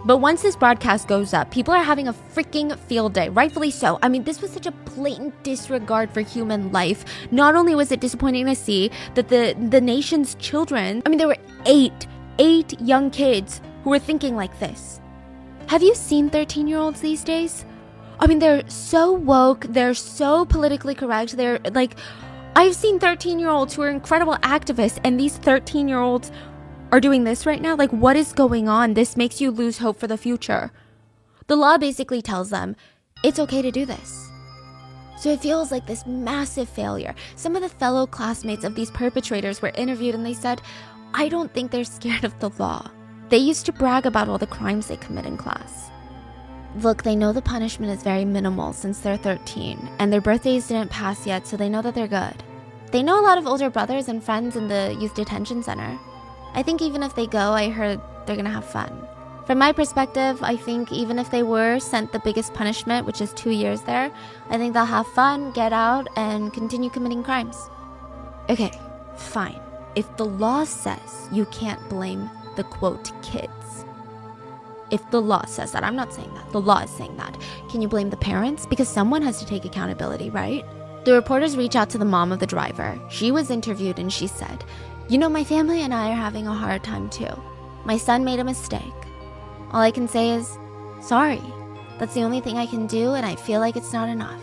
But once this broadcast goes up, people are having a freaking field day, rightfully so. I mean, this was such a blatant disregard for human life. Not only was it disappointing to see that the nation's children, I mean, there were eight young kids who were thinking like this. Have you seen 13-year-olds these days? I mean, they're so woke, they're so politically correct, they're like, I've seen 13-year-olds who are incredible activists, and these 13-year-olds are doing this right now? Like, what is going on? This makes you lose hope for the future. The law basically tells them it's okay to do this. So it feels like this massive failure. Some of the fellow classmates of these perpetrators were interviewed and they said, I don't think they're scared of the law. They used to brag about all the crimes they commit in class. Look, they know the punishment is very minimal since they're 13, and their birthdays didn't pass yet, so they know that they're good. They know a lot of older brothers and friends in the youth detention center. I think even if they go, I heard they're gonna have fun. From my perspective, I think even if they were sent the biggest punishment, which is 2 years there, I think they'll have fun, get out, and continue committing crimes. Okay, fine. If the law says you can't blame the quote kids, if the law says that, I'm not saying that, the law is saying that, can you blame the parents? Because someone has to take accountability, right? The reporters reach out to the mom of the driver. She was interviewed and she said, you know, my family and I are having a hard time too. My son made a mistake. All I can say is, sorry. That's the only thing I can do, and I feel like it's not enough.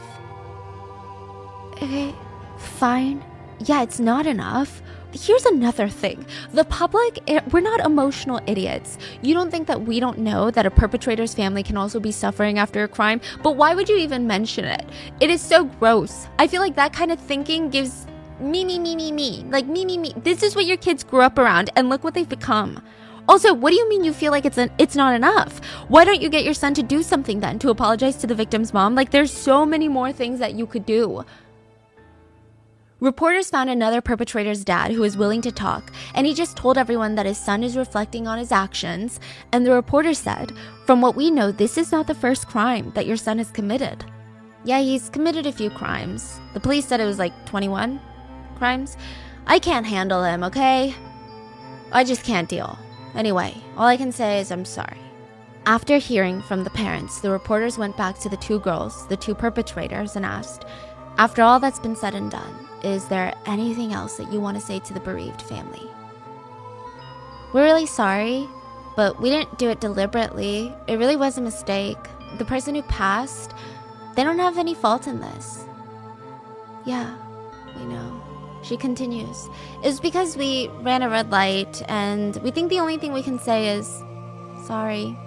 Okay, fine. Yeah, it's not enough. Here's another thing. The public, we're not emotional idiots. You don't think that we don't know that a perpetrator's family can also be suffering after a crime, but why would you even mention it? It is so gross. I feel like that kind of thinking gives me. Like me. This is what your kids grew up around, and look what they've become. Also, what do you mean you feel like it's not enough? Why don't you get your son to do something then, to apologize to the victim's mom? Like, there's so many more things that you could do. Reporters found another perpetrator's dad who was willing to talk, and he just told everyone that his son is reflecting on his actions, and the reporter said, from what we know, this is not the first crime that your son has committed. Yeah, he's committed a few crimes. The police said it was like 21 crimes. I can't handle him, okay? I just can't deal. Anyway, all I can say is I'm sorry. After hearing from the parents, the reporters went back to the two girls, the two perpetrators, and asked, after all that's been said and done, is there anything else that you want to say to the bereaved family? We're really sorry, but we didn't do it deliberately. It really was a mistake. The person who passed, they don't have any fault in this. Yeah, we know. She continues. It's because we ran a red light, and we think the only thing we can say is sorry.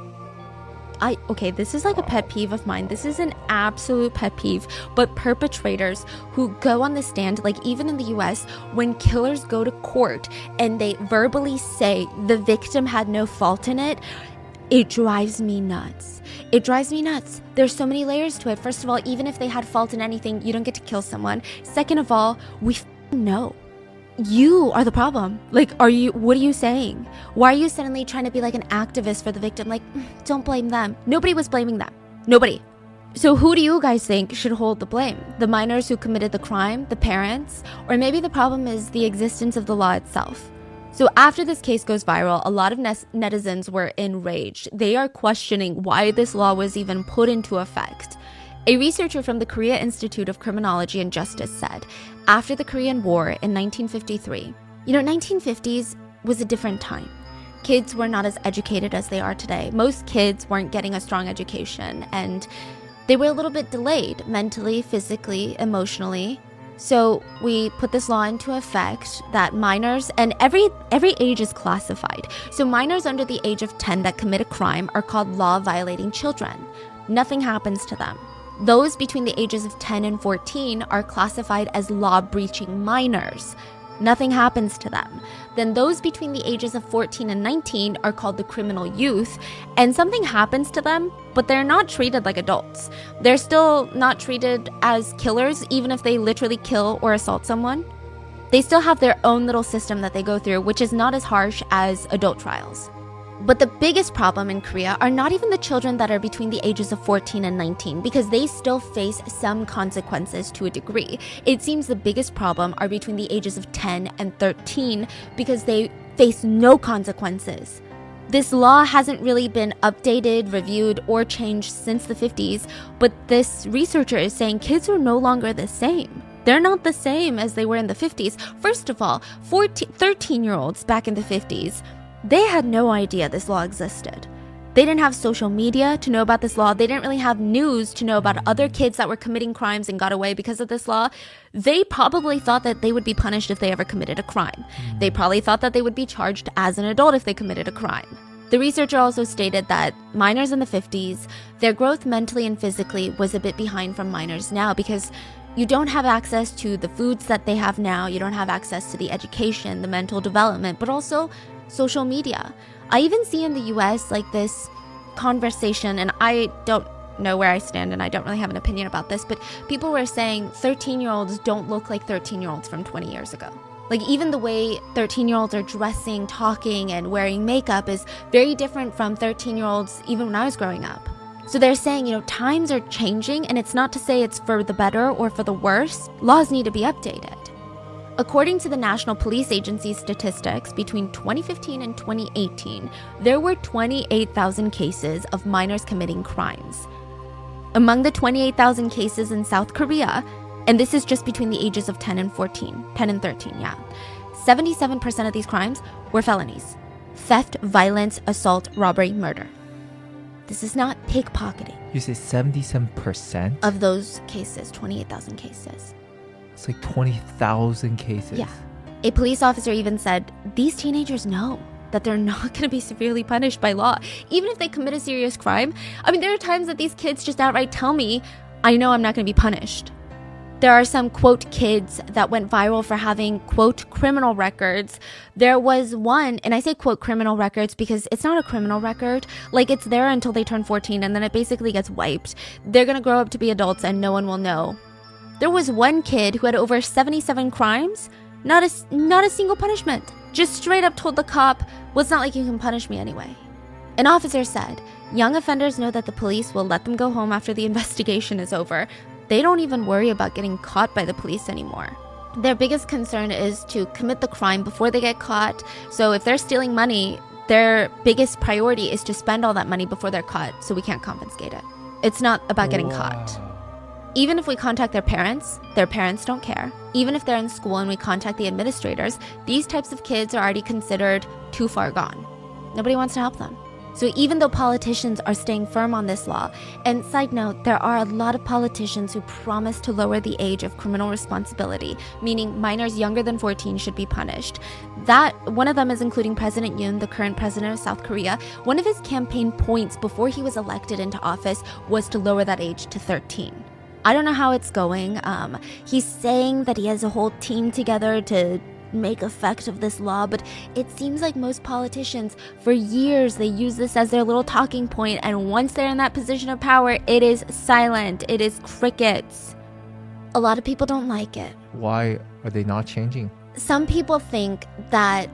Okay, this is like a pet peeve of mine. This is an absolute pet peeve. But perpetrators who go on the stand, like even in the US, when killers go to court and they verbally say the victim had no fault in it, it drives me nuts. It drives me nuts. There's so many layers to it. First of all, even if they had fault in anything, you don't get to kill someone. Second of all, we know. You are the problem. Like, what are you saying? Why are you suddenly trying to be like an activist for the victim? Like, don't blame them. Nobody was blaming them. Nobody. So who do you guys think should hold the blame? The minors who committed the crime? The parents? Or maybe the problem is the existence of the law itself? So after this case goes viral, a lot of netizens were enraged. They are questioning why this law was even put into effect. A researcher from the Korea Institute of Criminology and Justice said, after the Korean War in 1953, 1950s was a different time. Kids were not as educated as they are today. Most kids weren't getting a strong education, and they were a little bit delayed mentally, physically, emotionally. So we put this law into effect that minors, and every age is classified. So minors under the age of 10 that commit a crime are called law-violating children. Nothing happens to them. Those between the ages of 10 and 14 are classified as law-breaching minors. Nothing happens to them. Then those between the ages of 14 and 19 are called the criminal youth, and something happens to them, but they're not treated like adults. They're still not treated as killers, even if they literally kill or assault someone. They still have their own little system that they go through, which is not as harsh as adult trials. But the biggest problem in Korea are not even the children that are between the ages of 14 and 19, because they still face some consequences to a degree. It seems the biggest problem are between the ages of 10 and 13, because they face no consequences. This law hasn't really been updated, reviewed, or changed since the 50s, but this researcher is saying kids are no longer the same. They're not the same as they were in the 50s. First of all, 13-year-olds back in the 50s, they had no idea this law existed. They didn't have social media to know about this law. They didn't really have news to know about other kids that were committing crimes and got away because of this law. They probably thought that they would be punished if they ever committed a crime. They probably thought that they would be charged as an adult if they committed a crime. The researcher also stated that minors in the 50s, their growth mentally and physically was a bit behind from minors now, because you don't have access to the foods that they have now. You don't have access to the education, the mental development, but also social media. I even see in the US like this conversation, and I don't know where I stand and I don't really have an opinion about this, but people were saying 13-year-olds don't look like 13-year-olds from 20 years ago. Like, even the way 13-year-olds are dressing, talking, and wearing makeup is very different from 13-year-olds even when I was growing up. So they're saying, times are changing, and it's not to say it's for the better or for the worse. Laws need to be updated. According to the National Police Agency statistics, between 2015 and 2018, there were 28,000 cases of minors committing crimes. Among the 28,000 cases in South Korea, and this is just between the ages of 10 and 13, 77% of these crimes were felonies: theft, violence, assault, robbery, murder. This is not pickpocketing. You say 77%? Of those cases, 28,000 cases. It's like 20,000 cases. Yeah. A police officer even said, these teenagers know that they're not going to be severely punished by law, even if they commit a serious crime. I mean, there are times that these kids just outright tell me, I know I'm not going to be punished. There are some, quote, kids that went viral for having, quote, criminal records. There was one, and I say, quote, criminal records because it's not a criminal record. Like, it's there until they turn 14, and then it basically gets wiped. They're going to grow up to be adults, and no one will know. There was one kid who had over 77 crimes, not a single punishment. Just straight up told the cop, well, it's not like you can punish me anyway. An officer said, young offenders know that the police will let them go home after the investigation is over. They don't even worry about getting caught by the police anymore. Their biggest concern is to commit the crime before they get caught. So if they're stealing money, their biggest priority is to spend all that money before they're caught, so we can't confiscate it. It's not about getting caught. Even if we contact their parents don't care. Even if they're in school and we contact the administrators, these types of kids are already considered too far gone. Nobody wants to help them. So even though politicians are staying firm on this law, and side note, there are a lot of politicians who promise to lower the age of criminal responsibility, meaning minors younger than 14 should be punished. One of them is including President Yoon, the current president of South Korea. One of his campaign points before he was elected into office was to lower that age to 13. I don't know how it's going. He's saying that he has a whole team together to make effect of this law, but it seems like most politicians, for years, they use this as their little talking point, and once they're in that position of power, it is silent. It is crickets. A lot of people don't like it. Why are they not changing? Some people think that,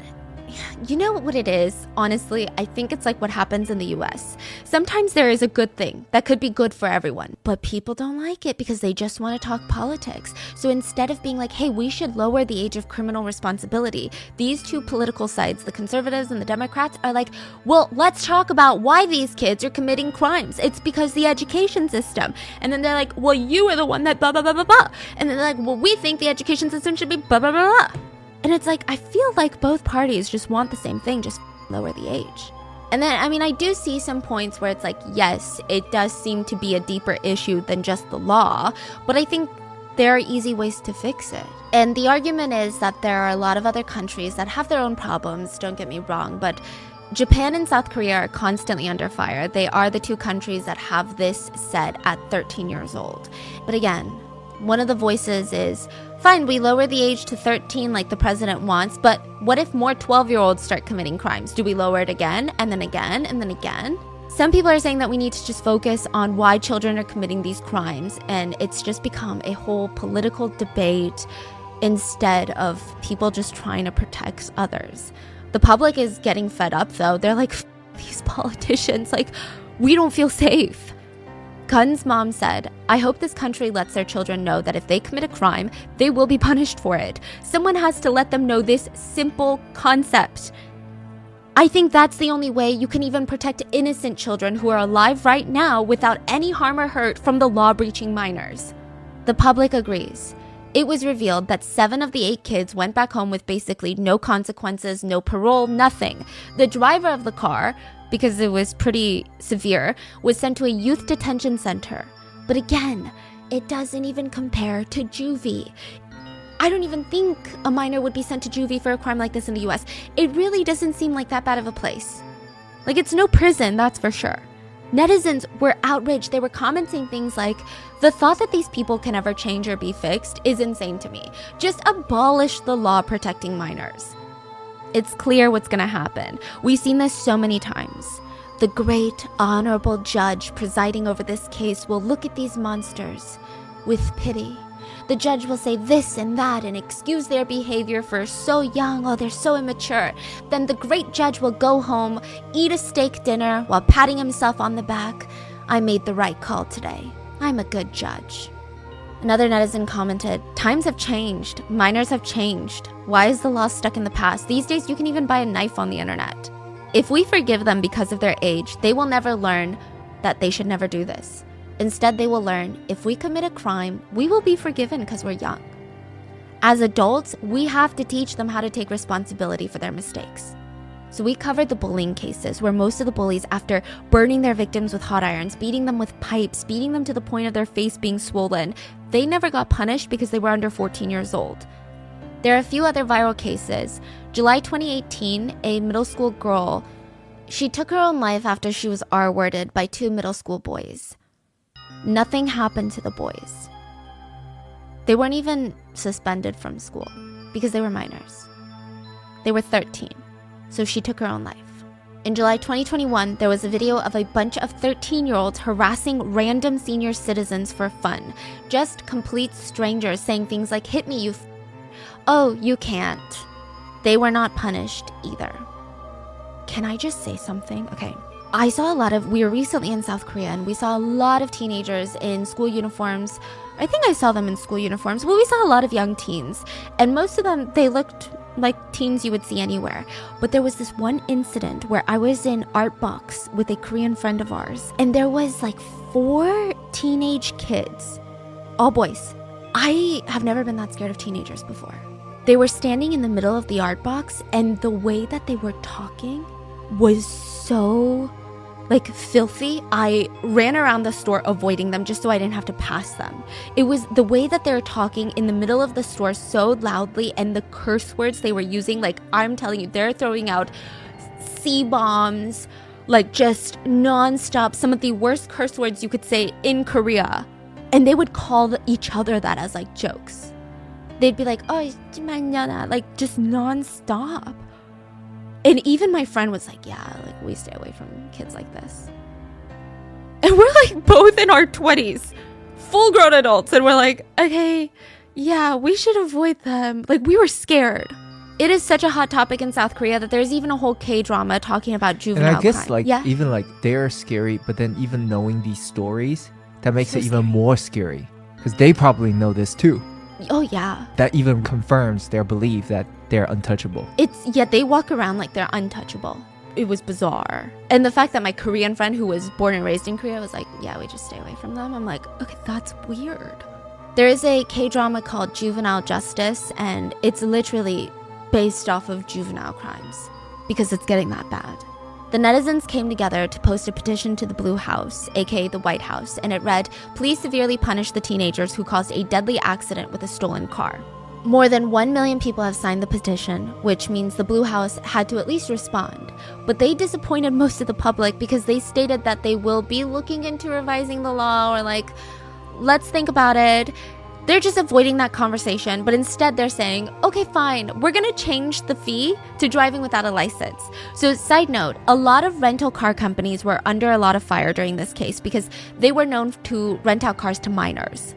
you know what it is? Honestly, I think it's like what happens in the US. Sometimes there is a good thing that could be good for everyone, but people don't like it because they just want to talk politics. So instead of being like, hey, we should lower the age of criminal responsibility, these two political sides, the conservatives and the Democrats, are like, well, let's talk about why these kids are committing crimes. It's because the education system. And then they're like, well, you are the one that blah, blah, blah, blah, blah. And then they're like, well, we think the education system should be blah, blah, blah, blah. And it's like, I feel like both parties just want the same thing, just lower the age. And then, I mean, I do see some points where it's like, yes, it does seem to be a deeper issue than just the law, but I think there are easy ways to fix it. And the argument is that there are a lot of other countries that have their own problems, don't get me wrong, but Japan and South Korea are constantly under fire. They are the two countries that have this set at 13 years old. But again, one of the voices is, fine, we lower the age to 13 like the president wants, but what if more 12-year-olds start committing crimes? Do we lower it again, and then again, and then again? Some people are saying that we need to just focus on why children are committing these crimes, and it's just become a whole political debate instead of people just trying to protect others. The public is getting fed up, though. They're like, these politicians, like, we don't feel safe. Gun's mom said, I hope this country lets their children know that if they commit a crime, they will be punished for it. Someone has to let them know this simple concept. I think that's the only way you can even protect innocent children who are alive right now without any harm or hurt from the law-breaching minors. The public agrees. It was revealed that 7 of the 8 kids went back home with basically no consequences, no parole, nothing. The driver of the car, because it was pretty severe, was sent to a youth detention center. But again, it doesn't even compare to juvie. I don't even think a minor would be sent to juvie for a crime like this in the US. It really doesn't seem like that bad of a place. Like, it's no prison, that's for sure. Netizens were outraged. They were commenting things like, the thought that these people can ever change or be fixed is insane to me. Just abolish the law protecting minors. It's clear what's gonna happen. We've seen this so many times. The great, honorable judge presiding over this case will look at these monsters with pity. The judge will say this and that and excuse their behavior for so young, oh, they're so immature. Then the great judge will go home, eat a steak dinner while patting himself on the back. I made the right call today. I'm a good judge. Another netizen commented, times have changed. Minors have changed. Why is the law stuck in the past? These days, you can even buy a knife on the internet. If we forgive them because of their age, they will never learn that they should never do this. Instead, they will learn if we commit a crime, we will be forgiven because we're young. As adults, we have to teach them how to take responsibility for their mistakes. So we covered the bullying cases where most of the bullies, after burning their victims with hot irons, beating them with pipes, beating them to the point of their face being swollen, they never got punished because they were under 14 years old. There are a few other viral cases. July 2018, a middle school girl, she took her own life after she was R-worded by 2 middle school boys. Nothing happened to the boys. They weren't even suspended from school because they were minors. They were 13, so she took her own life. In July 2021, there was a video of a bunch of 13-year-olds harassing random senior citizens for fun. Just complete strangers saying things like, hit me, you oh, you can't. They were not punished either. Can I just say something? Okay. We were recently in South Korea and we saw a lot of teenagers in school uniforms. I think I saw them in school uniforms. Well, we saw a lot of young teens and most of them, they looked like teens you would see anywhere. But there was this one incident where I was in Art Box with a Korean friend of ours and there was like 4 teenage kids, all boys. I have never been that scared of teenagers before. They were standing in the middle of the Art Box and the way that they were talking was so like filthy. I ran around the store avoiding them just so I didn't have to pass them. It was the way that they were talking in the middle of the store so loudly and the curse words they were using. Like, I'm telling you, they're throwing out C-bombs, like just nonstop, some of the worst curse words you could say in Korea. And they would call each other that as like jokes. They'd be like, oh, like just nonstop. And even my friend was like, yeah, like we stay away from kids like this. And we're like both in our 20s, full grown adults. And we're like, okay, yeah, we should avoid them. Like we were scared. It is such a hot topic in South Korea that there's even a whole K-drama talking about juvenile And I guess crime. like Yeah. even like they're scary, but then even knowing these stories, that makes So it even more scary. Because they probably know this too. Oh yeah. That even confirms their belief that they're untouchable. They walk around like they're untouchable. It was bizarre. And the fact that my Korean friend who was born and raised in Korea was like, yeah, we just stay away from them. I'm like, okay, that's weird. There is a K-drama called Juvenile Justice, and it's literally based off of juvenile crimes because it's getting that bad. The netizens came together to post a petition to the Blue House, aka the White House, and it read, please severely punish the teenagers who caused a deadly accident with a stolen car. More than 1 million people have signed the petition, which means the Blue House had to at least respond. But they disappointed most of the public because they stated that they will be looking into revising the law or like, let's think about it. They're just avoiding that conversation, but instead they're saying, okay, fine, we're gonna change the fee to driving without a license. So side note, a lot of rental car companies were under a lot of fire during this case because they were known to rent out cars to minors.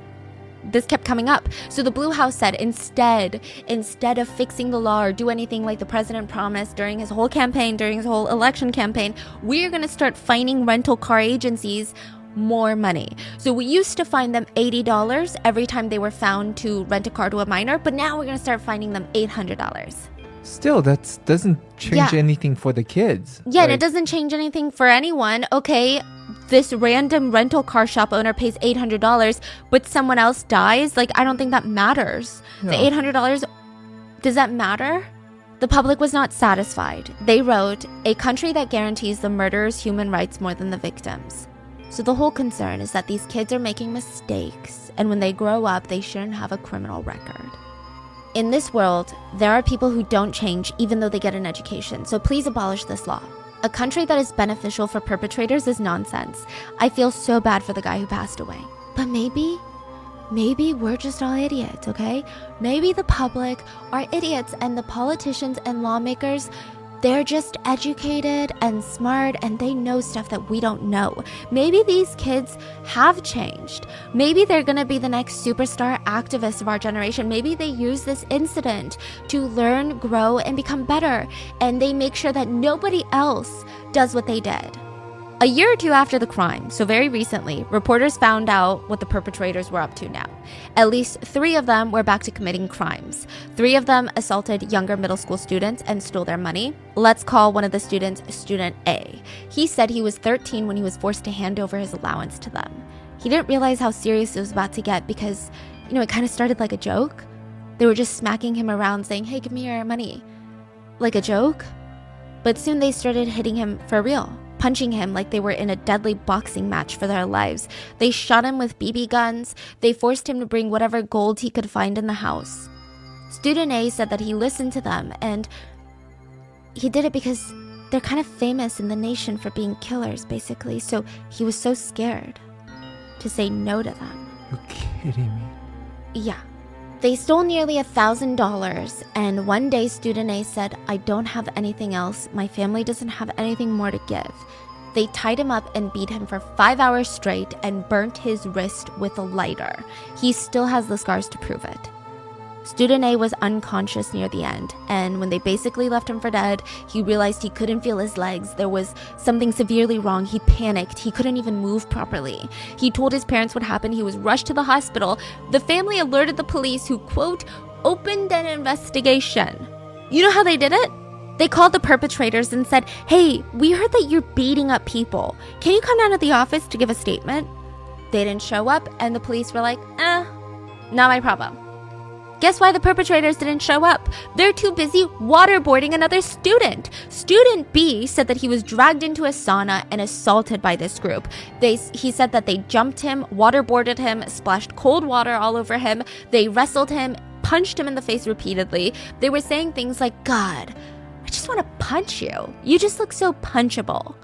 this kept coming up. So the Blue House said instead of fixing the law or do anything like the president promised during his whole campaign, during his whole election campaign, we're going to start fining rental car agencies more money. So we used to fine them $80 every time they were found to rent a car to a minor, but now we're going to start fining them $800. Still, that doesn't change Yeah. anything for the kids. Yeah, and it Like, doesn't change anything for anyone. Okay, this random rental car shop owner pays $800, but someone else dies. Like, I don't think that matters. The Yeah. $800, does that matter? The public was not satisfied. They wrote, "A country that guarantees the murderers human rights more than the victims." So the whole concern is that these kids are making mistakes, and when they grow up, they shouldn't have a criminal record. In this world, there are people who don't change even though they get an education, so please abolish this law. A country that is beneficial for perpetrators is nonsense. I feel so bad for the guy who passed away. But maybe we're just all idiots, okay? Maybe the public are idiots and the politicians and lawmakers, they're just educated and smart and they know stuff that we don't know. Maybe these kids have changed. Maybe they're gonna be the next superstar activists of our generation. Maybe they use this incident to learn, grow, and become better. And they make sure that nobody else does what they did. A year or two after the crime, so very recently, reporters found out what the perpetrators were up to now. At least 3 of them were back to committing crimes. 3 of them assaulted younger middle school students and stole their money. Let's call one of the students Student A. He said he was 13 when he was forced to hand over his allowance to them. He didn't realize how serious it was about to get because, it kind of started like a joke. They were just smacking him around saying, "Hey, give me your money." Like a joke. But soon they started hitting him for real, punching him like they were in a deadly boxing match for their lives. They shot him with BB guns. They forced him to bring whatever gold he could find in the house. Student A said that he listened to them, and he did it because they're kind of famous in the nation for being killers, basically. So he was so scared to say no to them. You're kidding me. Yeah. They stole nearly $1,000, and one day Student A said, "I don't have anything else. My family doesn't have anything more to give." They tied him up and beat him for 5 hours straight and burnt his wrist with a lighter. He still has the scars to prove it. Student A was unconscious near the end, and when they basically left him for dead, he realized he couldn't feel his legs. There was something severely wrong. He panicked. He couldn't even move properly. He told his parents what happened. He was rushed to the hospital. The family alerted the police, who, quote, "opened an investigation." You know how they did it? They called the perpetrators and said, "Hey, we heard that you're beating up people. Can you come down to the office to give a statement?" They didn't show up, and the police were like, not my problem. Guess why the perpetrators didn't show up? They're too busy waterboarding another student. Student B said that he was dragged into a sauna and assaulted by this group. He said that they jumped him, waterboarded him, splashed cold water all over him. They wrestled him, punched him in the face repeatedly. They were saying things like, "God, I just want to punch you. You just look so punchable."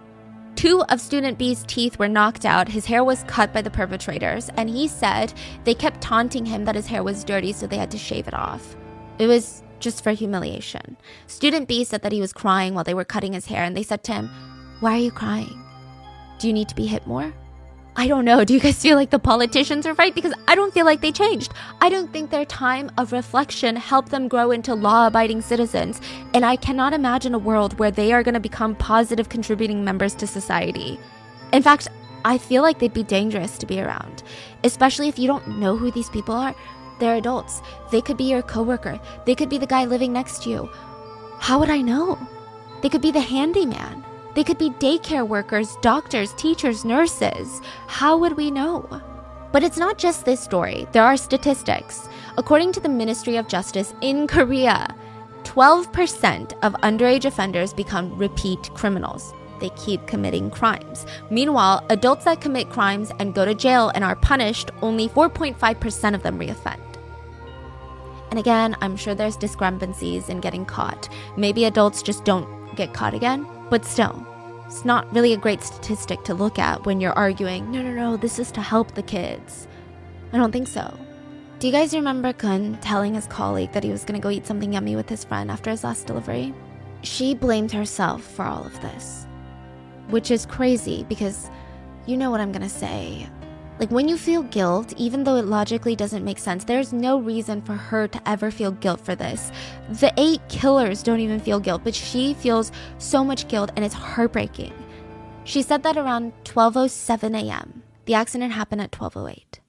2 of Student B's teeth were knocked out. His hair was cut by the perpetrators, and he said they kept taunting him that his hair was dirty, so they had to shave it off. It was just for humiliation. Student B said that he was crying while they were cutting his hair, and they said to him, "Why are you crying? Do you need to be hit more?" I don't know. Do you guys feel like the politicians are right? Because I don't feel like they changed. I don't think their time of reflection helped them grow into law-abiding citizens. And I cannot imagine a world where they are going to become positive contributing members to society. In fact, I feel like they'd be dangerous to be around, especially if you don't know who these people are. They're adults. They could be your coworker. They could be the guy living next to you. How would I know? They could be the handyman. They could be daycare workers, doctors, teachers, nurses. How would we know? But it's not just this story. There are statistics. According to the Ministry of Justice in Korea, 12% of underage offenders become repeat criminals. They keep committing crimes. Meanwhile, adults that commit crimes and go to jail and are punished, only 4.5% of them reoffend. And again, I'm sure there's discrepancies in getting caught. Maybe adults just don't get caught again. But still, it's not really a great statistic to look at when you're arguing, no, this is to help the kids. I don't think so. Do you guys remember Kun telling his colleague that he was going to go eat something yummy with his friend after his last delivery? She blamed herself for all of this, which is crazy because you know what I'm going to say. Like, when you feel guilt, even though it logically doesn't make sense, there's no reason for her to ever feel guilt for this. The 8 killers don't even feel guilt, but she feels so much guilt, and it's heartbreaking. She said that around 12:07 a.m. The accident happened at 12:08.